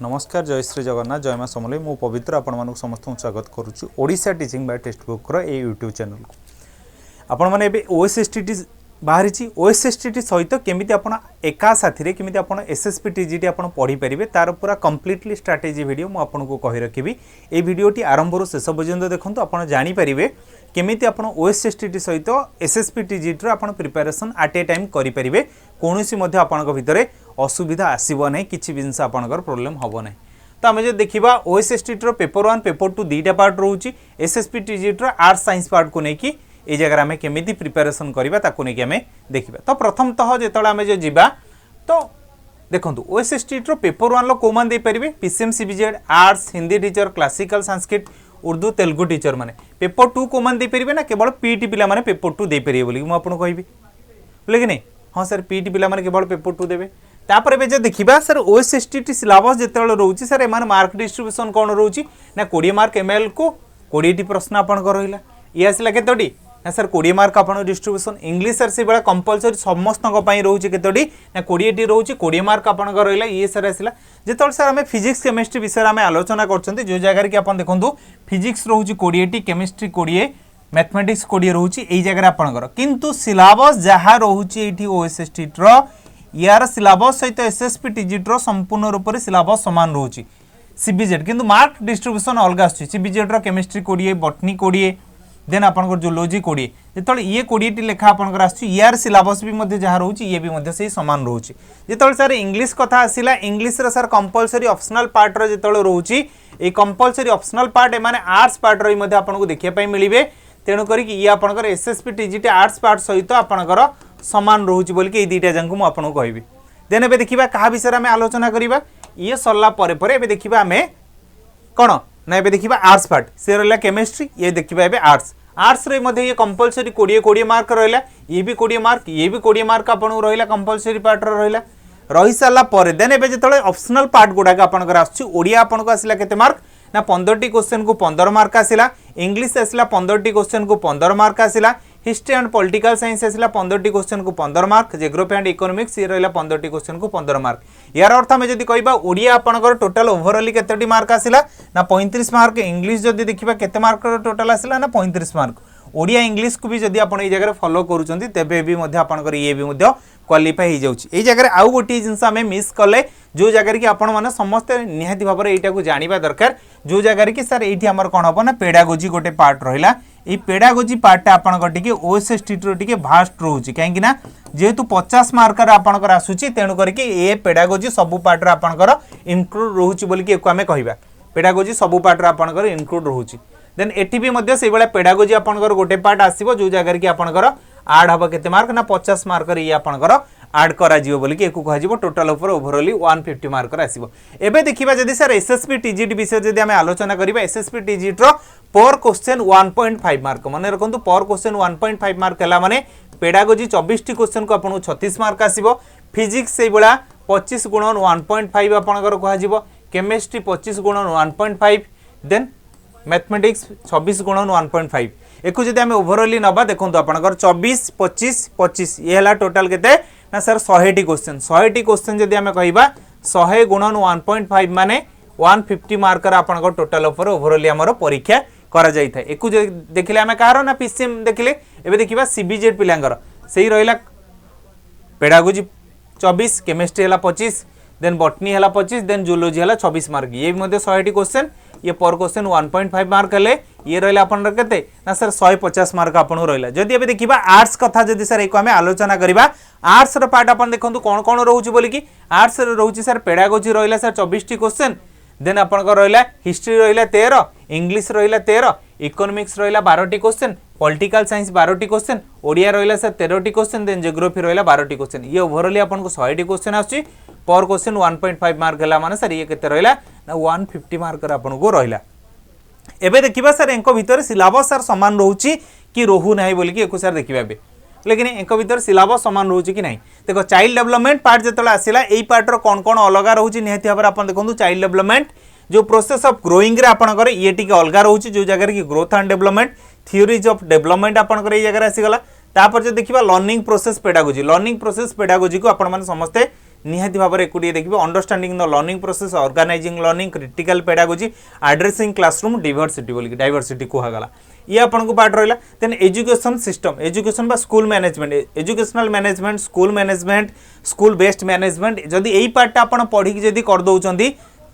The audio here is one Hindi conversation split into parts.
नमस्कार जय श्री जगन्नाथ जय मां समले मु पवित्र आपण मानक समस्त स्वागत करुच्ची ओडिशा टीचिंग बाय टेस्टबुक रो ए यूट्यूब चैनल को आपण माने एबे ओएसएसटीटी बाहरी ओएसएसटीटी सहित केमिति आपण एका साथी रे केमिति आपण एसएसबी टीजीटी आपण पढ़ी परिबे तार पूरा कंप्लीटली स्ट्रैटेजी वीडियो मु आपण को कहि रखिबी ए वीडियोटी आरंभ रो शेष पर्यंत देखंतु आपण जानि परिबे केमिति आपण ओएसएसटीटी सहित एसएसबी टीजीटी रो आपण प्रिपरेशन एट ए टाइम करि परिबे कोनोसी मध्ये आपण को भितरे असुविधा आसीबो नै किछि जिंस आपनकर प्रॉब्लम हबो नै। तो आमे जे देखिबा ओएसएसटीटी रो पेपर 1 पेपर 2 दुईटा पार्ट रहउची एसएसबी टीजीटी रो आर्ट्स साइंस पार्ट को नै कि ए जगह आमे केमिति प्रिपरेशन करिबा ताको नै कि आमे देखिबा। तो प्रथमतः जेतळे आमे जे जिबा तो देखंतु ओएसएसटीटी रो पेपर 1 लो कोमान दे परिबे PCM CBZ arts Hindi teacher classical Sanskrit Urdu Telugu teacher माने पेपर 2 कोमान दे परिबे ना केवल पीटी पिला माने पेपर 2 दे परिबे बोली मु आपन कहबी बोले कि नै हां सर पीटी पिला माने केवल पेपर 2 देबे। तापर बे जे देखिबा सर ओएसएसटीटी सिलेबस जेतेल रहउची सर एमान मार्क डिस्ट्रीब्यूशन कोन रहउची ना 20 मार्क एमएल को 20 टी प्रश्न आपन को रहिला ई आसिला केतोडी ना सर 20 मार्क आपन डिस्ट्रीब्यूशन इंग्लिश सर से बेला कंपलसरी समस्त को पई रहउची केतोडी ना 20 टी रहउची 20 मार्क आपन को रहिला ई सर आसिला जेतेल सर हमें फिजिक्स केमिस्ट्री विषय हमें आलोचना करछंती जो जगह कि आपन देखंतु फिजिक्स रहउची 20 टी केमिस्ट्री 20 मैथमेटिक्स 20 रहउची एई जगह आपन किंतु सिलेबस जहा रहउची एठी ओएसएसटीटी रो यार सिलेबस सहित एसएसबी टीजीटी रो संपूर्ण रूप से सिलेबस समान रहउची सीबीजेड किंतु मार्क डिस्ट्रीब्यूशन अलग आछी सीबीजेड रो केमिस्ट्री 20 बॉटनी 20 देन आपन जूलॉजी 20 जेतले ये 20 टी लेखा आपन आछी यार सिलेबस भी मध्ये जहा रहउची ये भी मध्ये से समान रहउची। जेतले सर इंग्लिश कथा आसिला इंग्लिश रो सर कंपलसरी ऑप्शनल पार्ट रो जेतले रहउची ए कंपलसरी ऑप्शनल पार्ट ए माने आर्ट्स पार्ट रो मध्ये आपन को देखिया पई मिलिबे तेणु करी ये आपन एसएसबी टीजीटी आर्ट्स पार्ट सहित आपन समान रहउची बोल के ए दुईटा जंक मु आपन को कहबी। देन एबे देखिबा कहा विषय में आलोचना करिबा ये सरला परे परे एबे देखिबा हमें कोन ना एबे देखिबा आर्ट्स पार्ट से रहला केमिस्ट्री ये देखिबा एबे आर्ट्स रे मध्ये ये कंपलसरी 20 मार्क रहला ये भी 20 मार्क ये भी 20 मार्क आपन रहला कंपलसरी पार्ट रहला रही सारा परे देन एबे जेतले ऑप्शनल पार्ट गुडा आपन आछी ओडिया आपन को आसिला केते मार्क ना 15 टी क्वेश्चन को 15 मार्क आसिला इंग्लिश आसिला 15 टी क्वेश्चन को 15 मार्क आसिला हिस्ट्री एंड पॉलिटिकल साइंस आसिला 15 टी क्वेश्चन को 15 मार्क जियोग्राफी एंड इकोनॉमिक्स ये रहला 15 टी क्वेश्चन को 15 मार्क यार अर्थ में जदी कहबा ओडिया आपनकर टोटल ओवरऑल केतेटी मार्क आसिला ना 35 मार्क इंग्लिश जदी देखिबा केते मार्क टोटल आसिला ना 35 मार्क ओडिया इंग्लिश को भी जदी आपण ए जगह फॉलो करूचंती तेबे भी मध्ये आपनकर ये भी मध्ये क्वालिफाई हो जाउची ए जगह आउ गोटी जिंस हमें मिस कले जो जगह कि आपण माने समस्त निहाती भाबर एटा को जानिबा दरकार जो जगह कि सर एठी हमर कोन हबो ना पेडागोजी गोटे पार्ट रहिला ए पेडागोजी पार्ट आपन गटिके ओएसएसटीटी रो टिके भास्ट रहउची काहे कि ना जेहेतु 50 मार्कर आपनकर आसुची तेनु करके ए पेडागोजी सब पार्ट रा आपनकर इंक्लूड रहउची बोली कि एको हमें कहिबा पेडागोजी सब पार्ट रा आपनकर इंक्लूड रहउची देन एठी भी मध्ये से बेला पेडागोजी आपनकर गोटे पार्ट आसीबो जो जगह कि आपनकर ऐड हबो केते मार्क ना 50 मार्कर ये आपनकर ऐड करा जिवो बोली कि एको कहजिवो टोटल ऊपर ओवरऑल 150 मार्कर आसीबो। एबे देखिबा जदी सर एसएसबी टीजीटी विषय जदी हमें आलोचना करिबा एसएसबी टीजीटी रो पर क्वेश्चन 1.5 मार्क माने रखंतु पर क्वेश्चन 1.5 मार्क हला माने पेडागोजी 24 टी क्वेश्चन को आपन 36 मार्क आसीबो फिजिक्स से बेला 25 गुणन 1.5 आपनकर कहजिवो केमिस्ट्री 25 गुणन 1.5 देन मैथमेटिक्स 26 गुणन 1.5 एको जदी हमें ओवरऑल नबा देखंतु आपनकर 24 25 25 ये हला टोटल केते ना सर 100 टी क्वेश्चन जदी हमें कहिबा 100 गुणन 1.5 माने 150 मार्कर आपनकर टोटल ऊपर ओवरऑल हमर परीक्षा करा जाई था एको देखिले हमें कार ना पीसीएम देखिले एबे देखिबा सीबीजेड पिलांगर सेही रहिला पेडागोजी 24 केमिस्ट्री हला 25 देन बॉटनी हला 25 देन जूलॉजी हला 26 मार्क ये मध्ये 100 टी क्वेश्चन ये पर क्वेश्चन 1.5 मार्क हले ये रहला अपन केते ना सर 150 मार्क अपन रहला जदी एबे देखिबा आर्ट्स कथा जदी सर एको हमें आलोचना करिबा आर्ट्स रो पार्ट अपन देखंतु कोन कोन रहउची बोली कि आर्ट्स रो रहउची सर पेडागोजी रहला सर 24 टी क्वेश्चन देन अपन को रहला हिस्ट्री रहला 13 इंग्लिश रहला 13 इकोनॉमिक्स रहला 12 टी क्वेश्चन पॉलिटिकल साइंस 12 टी क्वेश्चन ओडिया रहला सर 13 टी क्वेश्चन देन जियोग्राफी रहला 12 टी क्वेश्चन ये ओवरऑल अपन को 100 टी क्वेश्चन आछी पर क्वेश्चन 1.5 मार्क हला माने सर ये केते रहला ना 150 मार्क आपन को रहला। एबे देखिबा सर एंको भीतर सिलेबस सर समान रहउची कि रहू नाही बोली कि एको सर देखिबा बे लेकिन एंको भीतर सिलेबस समान रहउची कि नाही देखो चाइल्ड डेवलपमेंट पार्ट जतला आसिला एई पार्ट रो कोन कोन अलगा रहउची निहाती भाबर आपन देखंतु चाइल्ड डेवलपमेंट जो प्रोसेस ऑफ ग्रोइंग रे आपन करे ये टिके अलगा रहउची जो जगह कि growth and development theories of development आपन करे ये जगह आसी गला तापर जे देखिबा लर्निंग प्रोसेस पेडागोजी को आपण माने समस्ते निहाती भाव में एक देखिए understanding the learning process organising learning critical pedagogy addressing classroom diversity बोल डाइवर्सिटी कहगला ये आपन को पार्ट रहा देन एजुकेशन सिस्टम एजुकेशन बा school management educational management school based management जदि यही पार्टा आप पढ़ी जदि कर दौरान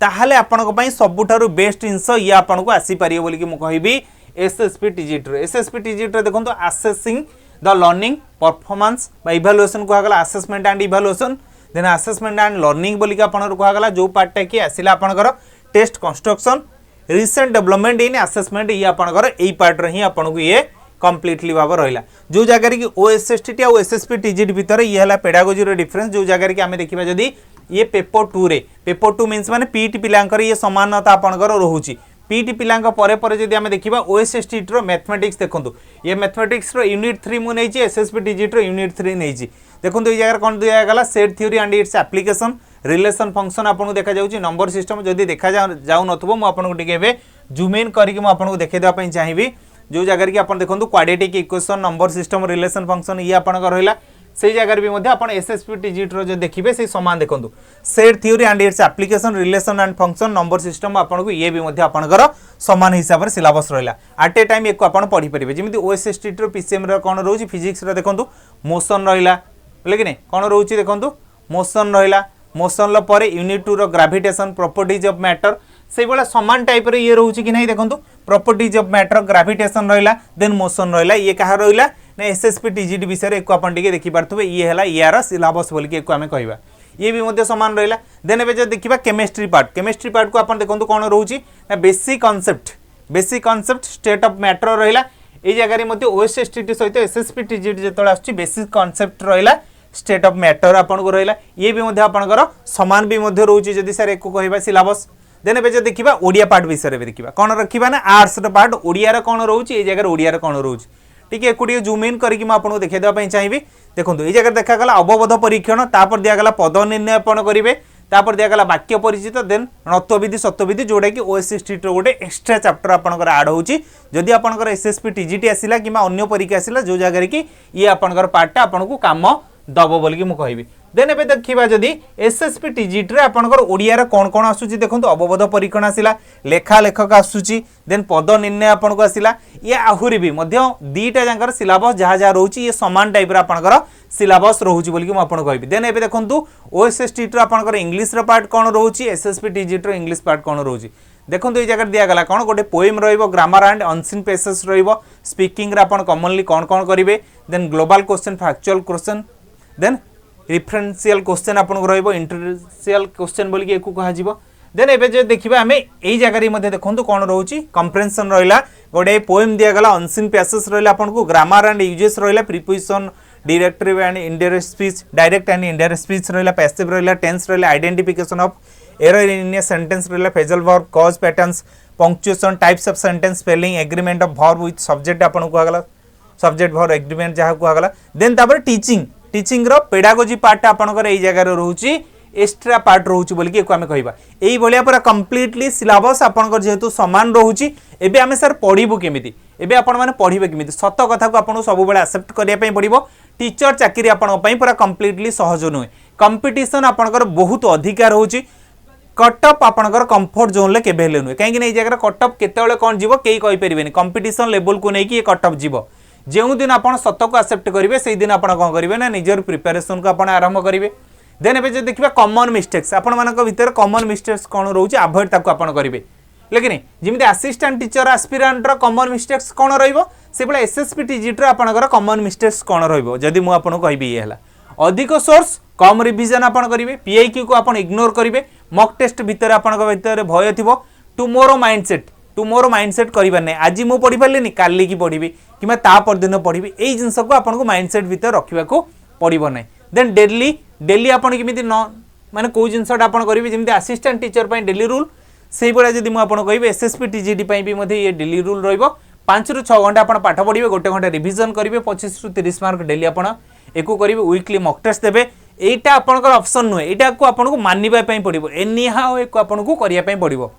ताहले आपण सबुठारु बेस्ट जिनस ये आपन को आसी पारियो बोली कि मु कहबी एसएसबी टीजीटी देखो असेसिंग द लर्निंग परफॉर्मेंस बा इवैल्यूएशन कहगला assessment and evaluation then assessment and learning बोली कि आपन कहगला जो पार्टा कि आसिला आपनकर test construction recent development in assessment ये आपनकर एई पार्ट रे ही आपन को ये कंप्लीटली भाव रहा जो जगह कि ओएसएसटी और एसएसबी टीजीटी भितर ये है पेडागोजी डिफरेंस जो जगह कि आम देखा जदि ये पेपर 2 रे पेपर 2 मीन्स माने पीटी पिलांकर ये समानता आपनकर रोहुची पीटी पिलांक परे परे जदि आम देखा ओएसएसटी रो मैथमेटिक्स देखंतु ये मैथमेटिक्स रो यूनिट 3 मु नेछि एसएसबी टीजीटी रो यूनिट 3 नेछि देखंतु ये जगह कोन दिया गला set theory and its application relation function आपन देखा जाउची नंबर सिस्टम जदि देखा जाउ नथबो मु आपन को टिके जूम इन करिक मु आपन को देखे देबा पई चाहिबी जो जगह कि आपन देखंतु quadratic equation number system relation function ये आपन का रहला से जगह भी मध्य आपन एसएसबी टीजीटी रो जो देखिबे से समान देखंतु set theory and its application relation and function number system आपन को ये भी मध्य आपनकर समान हिसाब रे सिलेबस रहला एट ए टाइम एको आपन पढ़ी परिबे जेमिति ओएसएसटी रो पीसीएम रो कोन रहउची फिजिक्स रो देखंतु मोशन रहला लेकिन कोन रहउची देखंतु मोशन रहला मोशन ल परे यूनिट 2 रो ग्रेविटेशन प्रॉपर्टीज ऑफ मैटर से बड़ा समान टाइप रे ये रहउची कि नहीं देखंतु प्रॉपर्टीज ऑफ मैटर ग्रेविटेशन रहला देन मोशन रहला ये कहा रहला ना एसएसबी टीजीटी विषय रे एको आपन टिके देखि पारथबे ये हला यार सिलेबस बोल के एको हमें कहबा ये भी मध्य समान रहला देन एबे जे देखिबा केमिस्ट्री पार्ट को आपन देखंतु कोन रहउची ना basic concept state of matter रहला ए जगह रे मध्य ओएसएसटी सहित एसएसबी टीजीटी जेतोला आछी बेसिक कांसेप्ट रहला स्टेट ऑफ मैटर आपन को रहला ये भी मध्य आपनकर समान भी मध्य रहउची जदि सर एको कहबा सिलेबस देन एबे जे देखिबा ओडिया पार्ट विषय रे देखिबा कोन रखिबा ना आर्ट्स रो पार्ट ओडिया रे कोन रहउची ए जगह ओडिया रे कोन रहउची ठीक है एकुटिए जूम इन करके मैं आपको देखे देबा पई चाहिबी देखंतु ए जगह देखा गला अवबोध परीक्षण तापर दिया गला पद निर्णय आपण करिवे तापर दिया गला वाक्य परिचित देन नत्वविधि सत्यविधि जोडा कि ओएसएसटी रो गोटे एक्स्ट्रा चैप्टर आपनकर ऐड होउची जदि आपनकर एसएसबी टीजीटी आसिला कि अन्य परीक्षा आसिला जो जगह रे कि ये आपनकर पार्टटा आपनको काम दबो बोल कि मु कहबी देन एबे देखिबा जदि एसएसबी टीजीटी रे आपनकर ओडिया रे कोन कोन आसुची देखंतु अवबोध परीक्षण आसिला लेखा लेखक आसुची देन पद निर्णय आपनको आसिला ये आहुरी भी मध्य दीटा जांकर सिलेबस जहा जहा रहउची ये समान टाइप रे आपनकर सिलेबस रहउची बोल कि मु आपन कहबी देन एबे देखंतु ओएसएसटी रो आपनकर इंग्लिश रो पार्ट कोन रहउची एसएसबी टीजीटी रो इंग्लिश पार्ट कोन रहउची देखंतु ये जगह दिया गला कोन गोटे पोएम रहइबो ग्रामर एंड अनसीन पेसेस रहइबो स्पीकिंग रे आपन कॉमनली कोन कोन करिवे then global question factual question then referential question आपन को रहइबो इंटरशियल क्वेश्चन बोली कि एको कहा जिवो देन एबे जे देखिबा हमें एई जगह रे मध्ये देखंतु कोन रहउची कंप्रेहेंशन रहइला गोटे पोएम दिया गला अनसीन पैसेज रहइला आपन को ग्रामर एंड यूजेस रहइला preposition directive and indirect speech direct and indirect speech रहइला पैसिव रहइला टेंस रहइला identification of error in a sentence रहइला phrasal verb cause patterns punctuation types of sentence spelling agreement of verb with subject आपन को गला सब्जेक्ट वर्ब एग्रीमेंट जहा को गला देन तापर टीचिंग रो पेडागोजी पार्ट आपनकर एई जगह रे रहउची एक्स्ट्रा पार्ट रहउची बोल कि एको हमें कहबा एई भलिया पूरा कंप्लीटली सिलेबस आपनकर जेहेतु समान रहउची एबे हमें सर पढिबु केमिति एबे आपन माने पढिबे केमिति सत कथा को आपन सब बेले एक्सेप्ट करिया पई पडिबो टीचर चाकरी आपन पई पूरा कंप्लीटली सहज नुहे कंपटीशन आपनकर बहुत अधिकार रहउची कटअप आपनकर कंफर्ट जोन ले केबे हेले नुहे काहे कि एई जगह कटअप केतेबेले कोन जीवो केई कहि परिबेनी कंपटीशन लेवल को नै कि कटअप जीवो जो दिन आप सत को एक्सेप्ट करेंगे से दिन आप कौन करेंगे ना निजर प्रिपेरेसन को आप आरंभ करेंगे देन एबे देखिए कॉमन मिस्टेक्स आपण मानक भीतर कॉमन मिस्टेक्स कौन रोचे अवॉइड ताको आपण करेंगे लेकिन जमी assistant teacher aspirant common mistakes कौन रही एसएसबी टीजीटी आपंकर कॉमन मिस्टेक्स कौन रही मुझे कहबी ये अधिक सोर्स कम रिविजन आपन करेंगे पीआईक्यू को आप इग्नोर करेंगे मॉक टेस्ट भितर आपण भय थी टुमोरो माइंडसेट करिबार नै आज मु पढ़ी पारलिनी काली की पढ़ी कि तापर दिन पढ़ी यही जिनस को आपको माइंडसेट भितर रखा पड़ो ना देन डेली आपन केमिति न माने को जिनसटा आपन करिवे जेमिति असिस्टेंट टीचर पई डेली रूल सेही बडा जदि मु आपन कहबे एसएसबी टीजीटी पई भी मध्ये ये डेली रूल रहइबो 5 रु 6 घंटा आपन पाठ पढिबे 1 घंटा रिवीजन करिवे 25 रु 30 मार्क डेली आपन एको करिवे वीकली मॉक टेस्ट देबे एटा आपनकर ऑप्शन नुहे एटा को आपन को मानिबा पई पडिबो एनी हाउ एको आपन को करिया पई पडिबो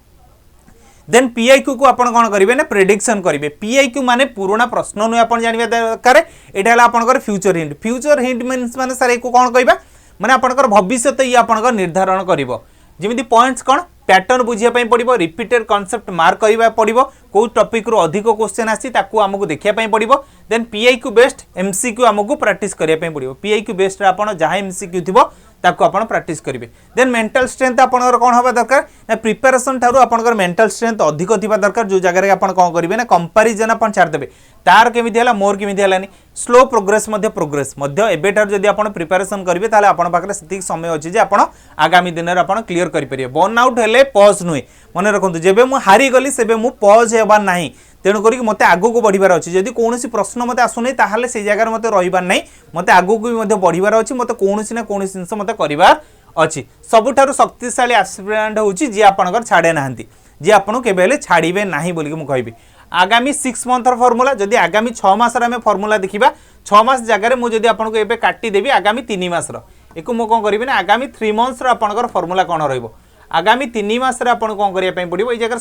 देन पीआईक्यू को आपन कोन करिवे ना प्रेडिक्शन करिवे पीआईक्यू माने पुराना प्रश्न नु आपन जानिबा दरकार एटा हला आपनकर फ्यूचर हिंट मींस माने सर एको कोन कहबा माने आपनकर भविष्य ये आपनकर निर्धारण करिवो जेमिति पॉइंट्स कोन पैटर्न बुझिया पई पड़िबो रिपीटेड कांसेप्ट मार्क करिबा पड़िबो को टॉपिक रो अधिक क्वेश्चन आसी ताकू हमकु देखिया पई पड़िबो देन पीआईक्यू बेस्ड एमसीक्यू हमकु प्रैक्टिस करिया पई पड़िबो पीआईक्यू बेस्ड रे आपण जहां एमसीक्यू थिबो ताकू आपण प्रैक्टिस करिवे देन मेंटल स्ट्रेंथ आपनकर कोन होबा दरकार ना प्रिपरेशन थारु आपनकर मेंटल स्ट्रेंथ अधिक थिबा दरकार जो जगह रे आपण कोन करिवे ना कंपैरिजन आपण छाड़ देबे तार केमिति हला मोर केमिति हलानी स्लो प्रोग्रेस मध्य एबेटार जदि आपण प्रिपरेशन करिवे ताले आपण पाखरे सेतिक समय अछि जे आपण आगामी दिन रे आपण क्लियर करि परिबे बर्न आउट हेले पॉज नुए मने रखंतु जेबे मु हारी गली सेबे मु पॉज हेबा नाही तेणु करी मते आगु को बढ़िबार अछि जदि कोनोसी प्रश्न मते आसुनै ताहाले से जगह मते रहिबार नै मते आगु को भी मते बढ़िबार अछि मते कोनोसी ना कोनोसी जिंस मते करिबार अछि सबुठारु शक्तिशाली एस्पिरेंट होउछि जे आपनकर छाडे नाहंती जे आपन केबेले छाडीबे नाही बोली मु कहबी आगामी 6 मंथ फॉर्मूला जदि आगामी 6 मास रे हम फॉर्मूला देखिबा 6 मास जगह रे मु जदि आपन को एबे काटी देबी आगामी 3 मास रो एको मु कोन करबी ना आगामी 3 मंथ्स रो आपनकर फॉर्मूला कोन रहइबो आगामी 3 मास रे आपन कोन करिया पई पडिबो ए जगह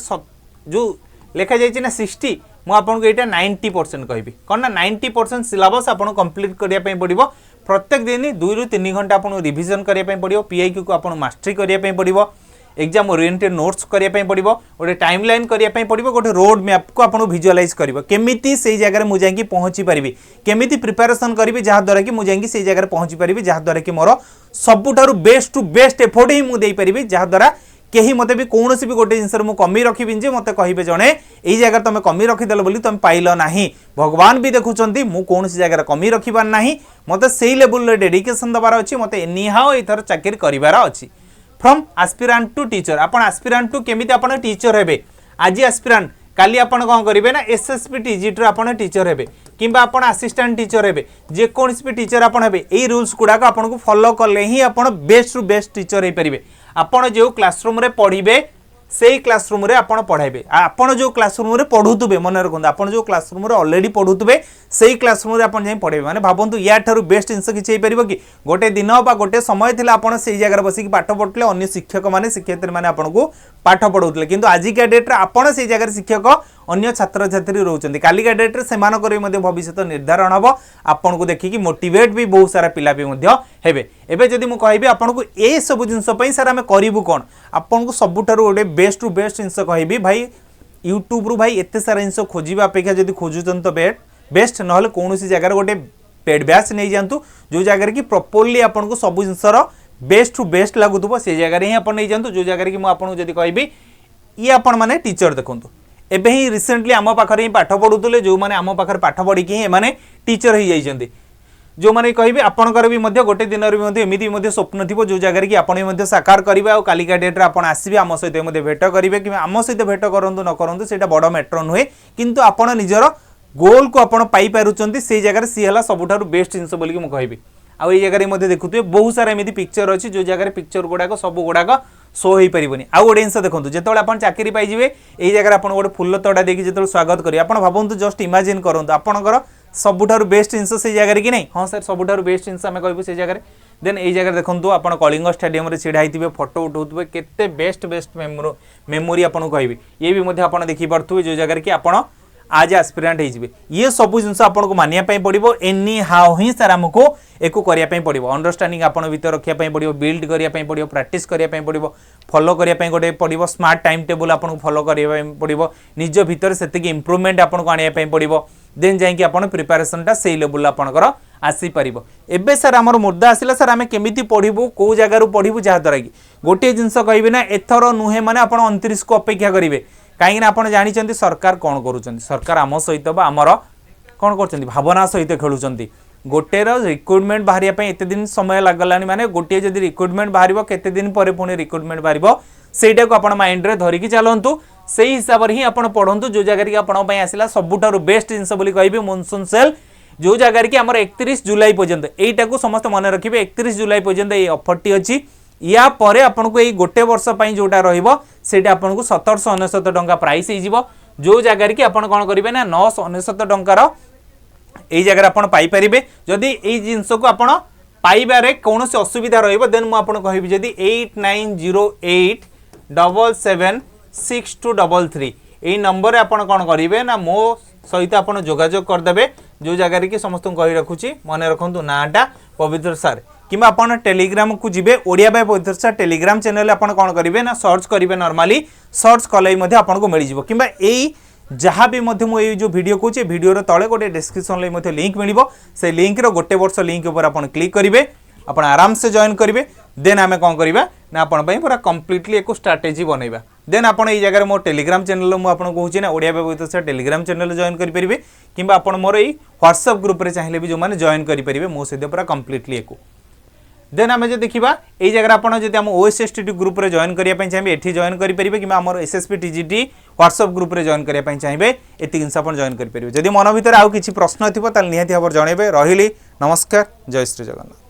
जो लेखा जाइछि ना 60 मु आपन को एटा 90% कहबी कोन ना 90% सिलेबस आपन कंप्लीट करिया पई पडिबो प्रत्येक दिन 2 रु 3 घंटा आपन रिवीजन करिया पई पडिबो पीआईक्यू को आपन मास्टरी करिया पई पडिबो एग्जाम ओरिएंटेड नोट्स करिया पई पडिबो गोटे टाइमलाइन करिया पई पडिबो गोटे रोड मैप को आपन विजुअलाइज करिवो केमिति सेही जगह रे मु जाई कि पहुंची परिबी केमिति प्रिपरेशन करिवि जहा द्वारा कि मु जाई कि सेही जगह रे पहुंची परिबी जहा द्वारा कि मोर सबुठारु बेस्ट टू बेस्ट एफर्ट ही मु देई परिबी जहा द्वारा केही मते भी कोनोसी भी गोटे जिंसर मु कमी रखिबिन जे मते कहिबे जणे एई जगह तमे कमी रखिदेल बोली तमे पाइलो नाही भगवान भी देखुचंती मु कोनोसी जगह कमी रखिबार नाही मते सेही लेवल रे डेडिकेशन दबार अछि मते एनी हाउ एथर चाकरी करिवार अछि फ्रॉम एस्पिरेंट टू टीचर आपण एस्पिरेंट टू केमिति आपण टीचर हेबे आज एस्पिरेंट काली आपण कोन करिवे ना एसएसबी टीजीटी रो आपण टीचर हेबे किंबा आपण असिस्टेंट टीचर हेबे जे कोनसी भी टीचर आपण हेबे एई रूल्स गुडा को आपण को फॉलो करले ही आपण बेस्ट टू बेस्ट टीचर हे परिबे आपण जो क्लासरूम रे पढिबे सेही क्लासरूम रे आपण पढाइबे आपण जो क्लासरूम रे पढुतबे मन रखंदा आपण जो क्लासरूम रे ऑलरेडी पढुतबे सेही क्लासरूम रे आपण जाई पढेबे माने भाबंतु या थारु बेस्ट जिंस किछि हे परिबो कि गोटे दिन बा गोटे समय थिला आपण सेही जगह रे बसी कि पाठ पढले अन्य शिक्षक माने शिक्षयित्री माने आपण को पाठ पढौतले किंतु आज का डेट रे आपण सेही जगह रे शिक्षक अन्य छात्र छात्री रहउचंदी काली का डेट रे सेमान करे मध्ये भविष्य निर्धारण हबो आपण को देखि कि मोटिवेट भी बहुत सारा पिला भी मध्ये हेबे एबे जदि मु कहबी आपण को ए सब जिंस पई सर हम करिवु कोन आपण को सबुठारु गोटे बेस्ट टू बेस्ट जिंस कहबी भाई यूट्यूब रु भाई एते सारा जिंस खोजिबा अपेक्षा जदि खोजुचन तो बेस्ट नहले कोनोसी जगह गोटे पेड बैच नै जानतु जो जगह कि प्रॉपर्ली आपण को सब जिंसर बेस्ट टू बेस्ट लागुतबो से जगह रे ही आपण नै जानतु जो जगह कि मु आपण जदि कहबी ये आपण माने टीचर देखंतु एबे ही रिसेंटली आम पाखरे ही पाठ पढुतले जो माने आम पाखरे पाठ पढी कि ए माने टीचर ही जाइछन्ती जो माने कहबे आपनकर भी मध्य गोटे दिन रे मध्य एमिति मध्य स्वप्न थिबो जो जगह कि आपण मध्य साकार करिवे आ कालिका डेट रे आपण आसीबे आम सहित मध्य भेट करिवे कि आम सहित भेट करंतु न करंतु सेटा बड़ मैटर नुहे किंतु आपण निजर गोल को आपण पाई पारुचंती से जगह रे सी हला सबुठारु बेस्ट जिंस बोली कि मु कहबी आ ए जगह रे मध्य देखुतबे बहुत सारा एमिति पिक्चर अछि जो जगह रे पिक्चर गुडा को सब गुडा को शो होई परिबनी आ गोटे जिंस देखंतु जेतोळे आपण चाकरी पाई जिवे एई जगह रे आपण गोटे फुल्ल तोडा देकी जेतोळे स्वागत करी आपण भाबंतु जस्ट इमेजिन करंतु आपणकर सबुठारु बेस्ट जिंस से जगह रे कि नै हां सर सबुठारु बेस्ट जिंस हम कहबो से जगह रे देन एई जगह देखंतु आपण कलिंग स्टेडियम रे छिडा हितिबे फोटो उठाउतबे केते बेस्ट बेस्ट मेमोरी आपण कहबी ये भी मध्ये आपण देखि परथु जो जगह रे कि आपण आज एस्पिरेंट हो जिवे ये सब जिनस आपन को मानिया पई पड़िबो एनी हाउ ही सर हमको एको करिया पई पड़िबो अंडरस्टैंडिंग आपन भीतर रखिया पई पड़िबो बिल्ड करिया पई पड़िबो प्रैक्टिस करिया पई पड़िबो फॉलो करिया पई गोटे पड़िबो स्मार्ट टाइम टेबल आपन को फॉलो करिया पई पड़िबो निज भीतर सेति की इंप्रूवमेंट आपन को आनिया पई पड़िबो देन जाई कि आपन प्रिपरेशन टा सेही लेवल आपनकर आसी परिबो एबे सर हमर मुद्दा आसिला सर हमें केमिति पढिबो को जगह रु पढिबो जा द्वारा कि गोटे जिंस कहबे ना एथरो नुहे माने आपन 29 को अपेक्षा करिवे कहीं आपण जानी सरकार कौन करुँच सरकार आम सहित आमर कौन कर भावना सहित खेलुंट गोटे रिक्रुटमेंट बाहर एत दिन समय लगलानी माने गोटे जदि रिक्रुटमेंट बाहर केते दिन पर पुणी रिक्रुटमेंट बाहर सेटा को आप माइंड रे धरिकी चलतु से हिसाब से ही आप पढ़ु जो जगह कि आपण आसला सबुठारु बेस्ट जिनस कहे मॉनसून सेल जो जगह कि आम 31 जुलाई पर्यंत यहीटा को समस्त मन रखिए 31 जुलाई पर्यंत ये ऑफरटी अच्छी या परे आपन को गोटे वर्ष पई जोटा रहिबो सेटा आपन को 1799 टंका प्राइस हे जिवो जो जगह कि आपन कोन करिवे ना 999 टंकार एई जगह आपन पाई परिबे जदी एई जिंस को आपन पाइबारे कोनोसी असुविधा रहिबो देन मु आपन कहबी जदी 8908776233 एई नंबर रे आपन कोन करिवे ना मो सहित आपन जोगाजोग कर देबे जो जगह कि समस्त कहि रखुची मने रखंतु नाटा पवित्र सर कि आपन टेलीग्राम को जिबे ओडिया बाय पवित्रसा टेलीग्राम चैनल आपन कोन करिवे ना सर्च करिवे नॉर्मली सर्च कले मध्ये आपन को मिल जिवो किबा एई जहाँ भी मध्य मुझे जो वीडियो कहूँ वीडियो तले गोटे डिस्क्रिप्शन लिंक मिल से लिंक रो गोटे वर्ष लिंक ऊपर आप क्लिक करेंगे आप आराम से जॉइन करेंगे देन आम कौन करवा ना आपंपाई पूरा कम्प्लीटली एक स्ट्राटेजी बनइबा देन आपन ये जगह मो टेलीग्राम चैनल मुझे कहूँ ना ओडिया व्यवहित टेलीग्राम चैनल जॉइन करेंगे कि आप मोर ये व्हाट्सएप ग्रुप में चाहिए भी जो मैंने जॉइन करेंगे मो सहित पूरा कम्प्लीटली एक देन आम जो देखा ये जगह आप OSSTT ग्रुप में जॉइन करने चाहिए ये जॉइन करेंगे कि आम SSB TGT व्हाट्सएप ग्रुप में जॉइन करने चाहिए ये जिनस आप जॉइन करेंगे जदि मन भर आउ कि प्रश्न थी निहाती भाव जनइबे रही नमस्कार जय श्री जगन्नाथ।